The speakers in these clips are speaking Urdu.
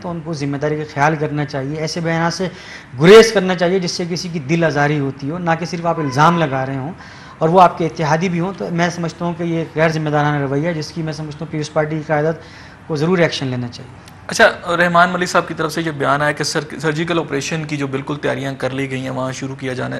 تو ان کو ذمہ داری کا خیال کرنا چاہیے، ایسے بیانات سے گریز کرنا چاہیے جس سے کسی کی دل آزاری ہوتی ہو، نہ کہ صرف آپ الزام لگا رہے ہوں اور وہ آپ کے اتحادی بھی ہوں. تو میں سمجھتا ہوں کہ یہ غیر ذمہ دارانہ رویہ ہے جس کی میں سمجھتا ہوں پیپلز پارٹی کی قیادت کو ضرور ایکشن لینا چاہیے. اچھا، رحمان ملک صاحب کی طرف سے یہ بیان آیا کہ سرجیکل آپریشن کی جو بالکل تیاریاں کر لی گئی ہیں، وہاں شروع کیا جانے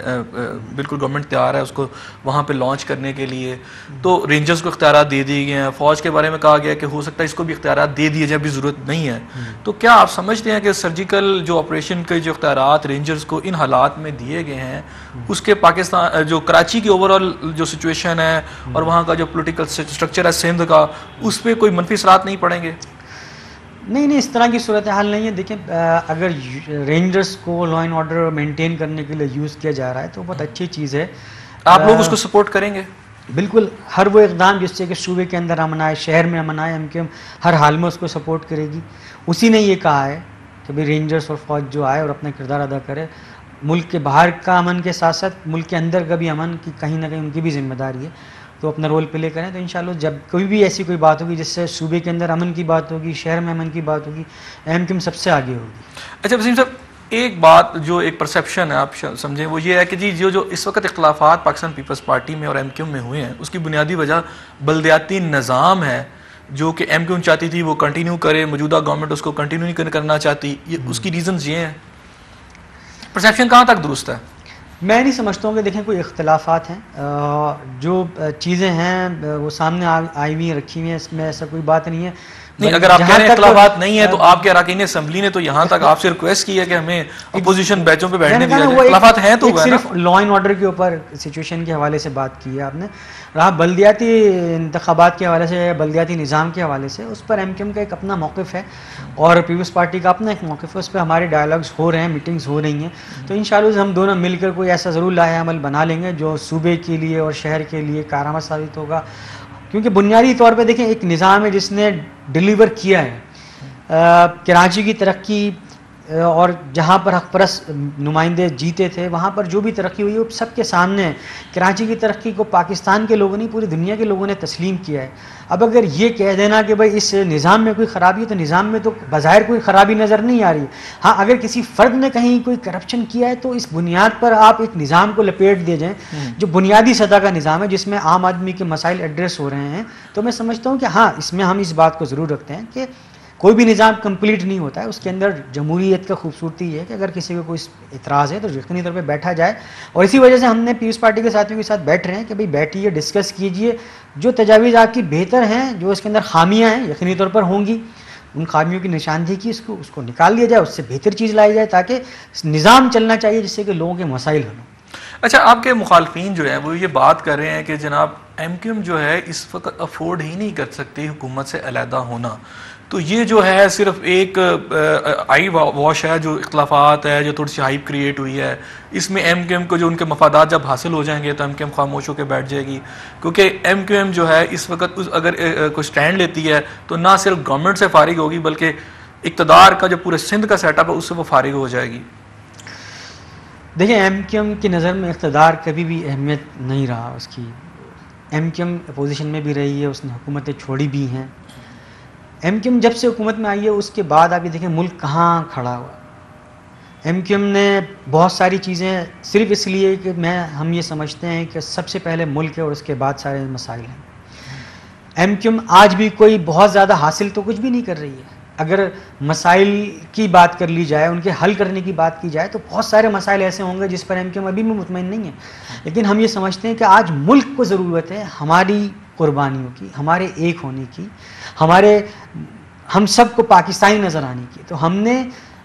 بالکل گورنمنٹ تیار ہے اس کو وہاں پہ لانچ کرنے کے لیے، تو رینجرز کو اختیارات دے دیے گئے ہیں. فوج کے بارے میں کہا گیا کہ ہو سکتا ہے اس کو بھی اختیارات دے دیے جائیں، ابھی ضرورت نہیں ہے. تو کیا آپ سمجھتے ہیں کہ سرجیکل جو آپریشن کے جو اختیارات رینجرز کو ان حالات میں دیے گئے ہیں، اس کے پاکستان جو کراچی کی اوور آل جو سچویشن ہے اور وہاں کا جو پولیٹیکل اسٹرکچر ہے سندھ کا، اس پہ کوئی منفی اثرات نہیں پڑیں گے؟ نہیں، اس طرح کی صورتحال نہیں ہے. دیکھیں، اگر رینجرز کو لا اینڈ آرڈر مینٹین کرنے کے لیے یوز کیا جا رہا ہے تو بہت اچھی چیز ہے. آپ لوگ اس کو سپورٹ کریں گے؟ بالکل، ہر وہ اقدام جس سے کہ صوبے کے اندر امن آئے، شہر میں امن آئے، ایم ہر حال میں اس کو سپورٹ کرے گی. اسی نے یہ کہا ہے کہ بھئی رینجرز اور فوج جو آئے اور اپنا کردار ادا کرے. ملک کے باہر کا امن کے ساتھ ساتھ ملک کے اندر کا بھی امن کی کہیں نہ کہیں ان کی بھی ذمہ داری ہے، تو اپنا رول پلے کریں. تو انشاءاللہ جب کوئی بھی ایسی کوئی بات ہوگی جس سے صوبے کے اندر امن کی بات ہوگی، شہر میں امن کی بات ہوگی، ایم سب سے آگے ہوگی. اچھا وسیم صاحب، ایک بات جو ایک پرسیپشن ہے آپ سمجھیں، وہ یہ ہے کہ جی جو اس وقت اختلافات پاکستان پیپلز پارٹی میں اور ایم کیو میں ہوئے ہیں، اس کی بنیادی وجہ بلدیاتی نظام ہے، جو کہ ایم کیو چاہتی تھی وہ کنٹینیو کرے، موجودہ گورنمنٹ اس کو کنٹینیو نہیں کرنا چاہتی. اس کی ریزنز یہ ہیں. پرسیپشن کہاں تک درست ہے؟ میں نہیں سمجھتا ہوں کہ دیکھیں کوئی اختلافات ہیں. جو چیزیں ہیں وہ سامنے آئی ہوئی ہیں، رکھی ہوئی ہیں، اس میں ایسا کوئی بات نہیں ہے. نہیں، اگر آپ کہہ رہے ہیں اختلافات نہیں ہے تو آپ کے اراکین اسمبلی نے تو یہاں تک آپ سے ریکویسٹ کی ہے کہ ہمیں اپوزیشن بیچوں پہ بیٹھنے دیا جائے. اختلافات ہیں تو صرف لا اینڈ آرڈر کے اوپر سچویشن کے حوالے سے بات کی ہے آپ نے. رہا بلدیاتی انتخابات کے حوالے سے، بلدیاتی نظام کے حوالے سے، اس پر ایم کا ایک اپنا موقف ہے اور پیپلز پارٹی کا اپنا ایک موقف ہے. اس پہ ہمارے ڈائلاگز ہو رہے ہیں، میٹنگز ہو رہی ہیں. تو انشاءاللہ ہم دونوں مل کر کوئی ایسا ضرور لاہے عمل بنا لیں گے جو صوبے کے لیے اور شہر کے لیے کارآمد ثابت ہوگا. کیونکہ بنیادی طور پہ دیکھیں ایک نظام ہے جس نے ڈیلیور کیا ہے. کراچی کی ترقی اور جہاں پر حق پرست نمائندے جیتے تھے وہاں پر جو بھی ترقی ہوئی ہے وہ سب کے سامنے ہے. کراچی کی ترقی کو پاکستان کے لوگوں نے، پوری دنیا کے لوگوں نے تسلیم کیا ہے. اب اگر یہ کہہ دینا کہ بھائی اس نظام میں کوئی خرابی ہے، تو نظام میں تو بظاہر کوئی خرابی نظر نہیں آ رہی. ہاں، اگر کسی فرد نے کہیں کوئی کرپشن کیا ہے تو اس بنیاد پر آپ ایک نظام کو لپیٹ دے جائیں جو بنیادی سطح کا نظام ہے جس میں عام آدمی کے مسائل ایڈریس ہو رہے ہیں. تو میں سمجھتا ہوں کہ ہاں، اس میں ہم اس بات کو ضرور رکھتے ہیں کہ کوئی بھی نظام کمپلیٹ نہیں ہوتا ہے. اس کے اندر جمہوریت کا خوبصورتی یہ ہے کہ اگر کسی کو کوئی اعتراض ہے تو یقینی طور پہ بیٹھا جائے. اور اسی وجہ سے ہم نے پیپلز پارٹی کے ساتھیوں کے ساتھ بیٹھ رہے ہیں کہ بھئی بیٹھیے، ڈسکس کیجئے، جو تجاویز آپ کی بہتر ہیں، جو اس کے اندر خامیاں ہیں یقینی طور پر ہوں گی، ان خامیوں کی نشاندہی کی، اس کو نکال لیا جائے، اس سے بہتر چیز لائی جائے تاکہ نظام چلنا چاہیے جس سے کہ لوگوں کے مسائل حل ہوں. اچھا، آپ کے مخالفین جو ہیں وہ یہ بات کر رہے ہیں کہ جناب ایم کیو ایم جو ہے اس وقت افورڈ ہی نہیں کر سکتی حکومت سے علیحدہ ہونا. تو یہ جو ہے صرف ایک آئی واش ہے، جو اختلافات ہے، جو تھوڑی سی ہائپ کریٹ ہوئی ہے، اس میں ایم کیو ایم کو جو ان کے مفادات جب حاصل ہو جائیں گے تو ایم کیو ایم خاموش ہو کے بیٹھ جائے گی. کیونکہ ایم کیو ایم جو ہے اس وقت اگر کوئی سٹینڈ لیتی ہے تو نہ صرف گورنمنٹ سے فارغ ہوگی بلکہ اقتدار کا جو پورے سندھ کا سیٹ اپ ہے اس سے وہ فارغ ہو جائے گی. دیکھیں، ایم کیو ایم کی نظر میں اقتدار کبھی بھی اہمیت نہیں رہا اس کی. ایم کیو ایم اپوزیشن میں بھی رہی ہے، اس نے حکومتیں چھوڑی بھی ہیں. ایم کیو ایم جب سے حکومت میں آئی ہے اس کے بعد آپ یہ دیکھیں ملک کہاں کھڑا ہوا. ایم کیو ایم نے بہت ساری چیزیں صرف اس لیے کہ ہم یہ سمجھتے ہیں کہ سب سے پہلے ملک ہے اور اس کے بعد سارے مسائل ہیں. ایم کیو ایم آج بھی کوئی بہت زیادہ حاصل تو کچھ بھی نہیں کر رہی ہے. اگر مسائل کی بات کر لی جائے، ان کے حل کرنے کی بات کی جائے تو بہت سارے مسائل ایسے ہوں گے جس پر ایم کیو ایم ابھی بھی مطمئن نہیں ہے. لیکن ہم یہ سمجھتے ہیں کہ آج ملک کو ضرورت ہے ہماری قربانیوں کی، ہمارے ایک ہونے کی، ہم سب کو پاکستانی نظر آنے کی. تو ہم نے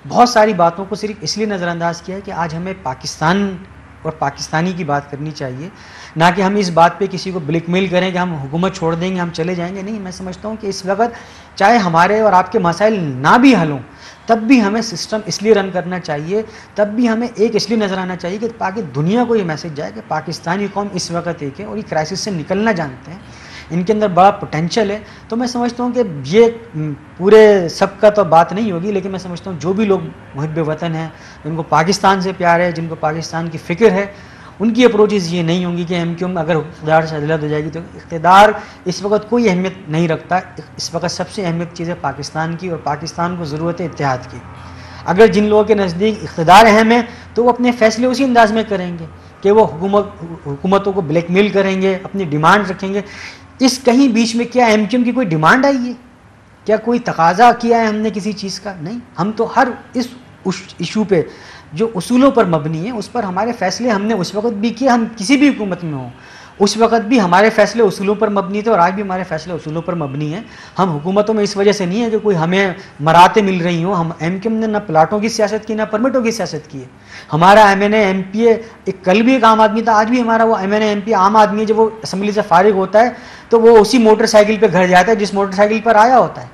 بہت ساری باتوں کو صرف اس لیے نظر انداز کیا ہے کہ آج ہمیں پاکستان اور پاکستانی کی بات کرنی چاہیے، نہ کہ ہم اس بات پہ کسی کو بلیک میل کریں کہ ہم حکومت چھوڑ دیں گے، ہم چلے جائیں گے. نہیں، میں سمجھتا ہوں کہ اس وقت چاہے ہمارے اور آپ کے مسائل نہ بھی حل ہوں تب بھی ہمیں سسٹم اس لیے رن کرنا چاہیے، تب بھی ہمیں ایک اس لیے نظر آنا چاہیے کہ تاکہ دنیا کو یہ میسج جائے کہ پاکستانی قوم اس وقت ایک ہے اور یہ کرائسس سے نکلنا جانتے ہیں، ان کے اندر بڑا پوٹینشیل ہے. تو میں سمجھتا ہوں کہ یہ پورے سب کا تو بات نہیں ہوگی، لیکن میں سمجھتا ہوں جو بھی لوگ محب وطن ہیں، جن کو پاکستان سے پیار ہے، جن کو پاکستان کی فکر ہے، ان کی اپروچز یہ نہیں ہوں گی کہ ایم کیو ایم اگر اقتدار سے عدالت ہو جائے گی تو اقتدار اس وقت کوئی اہمیت نہیں رکھتا. اس وقت سب سے اہمیت چیز ہے پاکستان کی, اور پاکستان کو ضرورت ہے اتحاد کی. اگر جن لوگوں کے نزدیک اقتدار اہم ہے تو وہ اپنے فیصلے اسی انداز میں کریں گے کہ وہ حکومتوں کو بلیک میل کریں گے, اپنی ڈیمانڈ رکھیں گے. اس کہیں بیچ میں کیا ایم کیو ایم کی کوئی ڈیمانڈ آئی ہے؟ کیا کوئی تقاضا کیا ہے ہم نے کسی چیز کا؟ نہیں. ہم تو ہر اس ایشو پہ جو اصولوں پر مبنی ہے اس پر ہمارے فیصلے ہم نے اس وقت بھی کیے, ہم کسی بھی حکومت میں ہوں اس وقت بھی ہمارے فیصلے اصولوں پر مبنی تھے, اور آج بھی ہمارے فیصلے اصولوں پر مبنی ہیں. ہم حکومتوں میں اس وجہ سے نہیں ہے کہ کوئی ہمیں مراتیں مل رہی ہوں. ہم ایم کیو ایم نے نہ پلاٹوں کی سیاست کی نہ پرمٹوں کی سیاست کی ہے. ہمارا M N A M P A ایک کل بھی ایک عام آدمی تھا, آج بھی ہمارا وہ M N A M P عام آدمی ہے. جب وہ اسمبلی سے فارغ ہوتا ہے تو وہ اسی موٹر سائیکل پہ گھر جاتا ہے جس موٹر سائیکل پر آیا ہوتا ہے.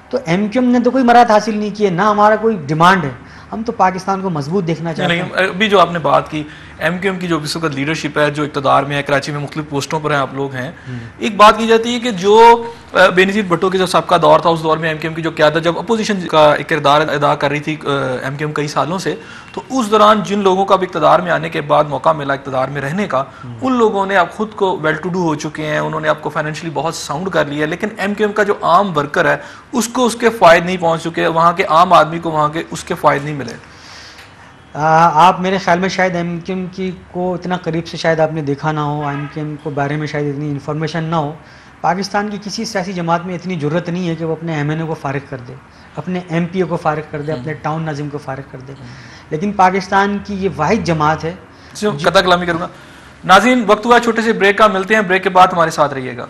تو ایم کیو ایم نے تو کوئی مراد حاصل نہیں کی ہے, نہ ہمارا کوئی ڈیمانڈ ہے. ہم تو پاکستان کو مضبوط دیکھنا چاہتے ہیں. ابھی جو آپ نے بات کی ایم کیو ایم کی جو اس وقت لیڈرشپ ہے جو اقتدار میں ہے, کراچی میں مختلف پوسٹوں پر ہیں آپ لوگ ہیں, ایک بات کی جاتی ہے کہ جو بے نظیر بھٹو کے جو سابقہ دور تھا اس دور میں ایم کیو ایم کی جو قیادت جب اپوزیشن کا ایک کردار ادا کر رہی تھی ایم کیو ایم کئی سالوں سے, تو اس دوران جن لوگوں کا بھی اقتدار میں آنے کے بعد موقع ملا اقتدار میں رہنے کا, ان لوگوں نے اب خود کو ویل ٹو ڈو ہو چکے ہیں, انہوں نے آپ کو فائنینشلی بہت ساؤنڈ کر لیا ہے. لیکن ایم کیو ایم کا جو عام ورکر ہے اس کو اس کے فائد نہیں پہنچ چکے, وہاں کے عام آدمی کو وہاں کے اس کے فائد نہیں ملے. آپ میرے خیال میں شاید ایم کیو ایم کی کو اتنا قریب سے شاید آپ نے دیکھا نہ ہو, ایم کیو ایم کو بارے میں شاید اتنی انفارمیشن نہ ہو. پاکستان کی کسی سیاسی جماعت میں اتنی ضرورت نہیں ہے کہ وہ اپنے ایم این اے کو فارغ کر دے, اپنے ایم پی اے کو فارغ کر دے, اپنے ٹاؤن ناظم کو فارغ کر دے. لیکن پاکستان کی یہ واحد جماعت ہے. قطع کلامی کروں گا. ناظرین وقت ہوا چھوٹے سے بریک کا, ملتے ہیں, بریک کے بعد ہمارے ساتھ رہیے گا.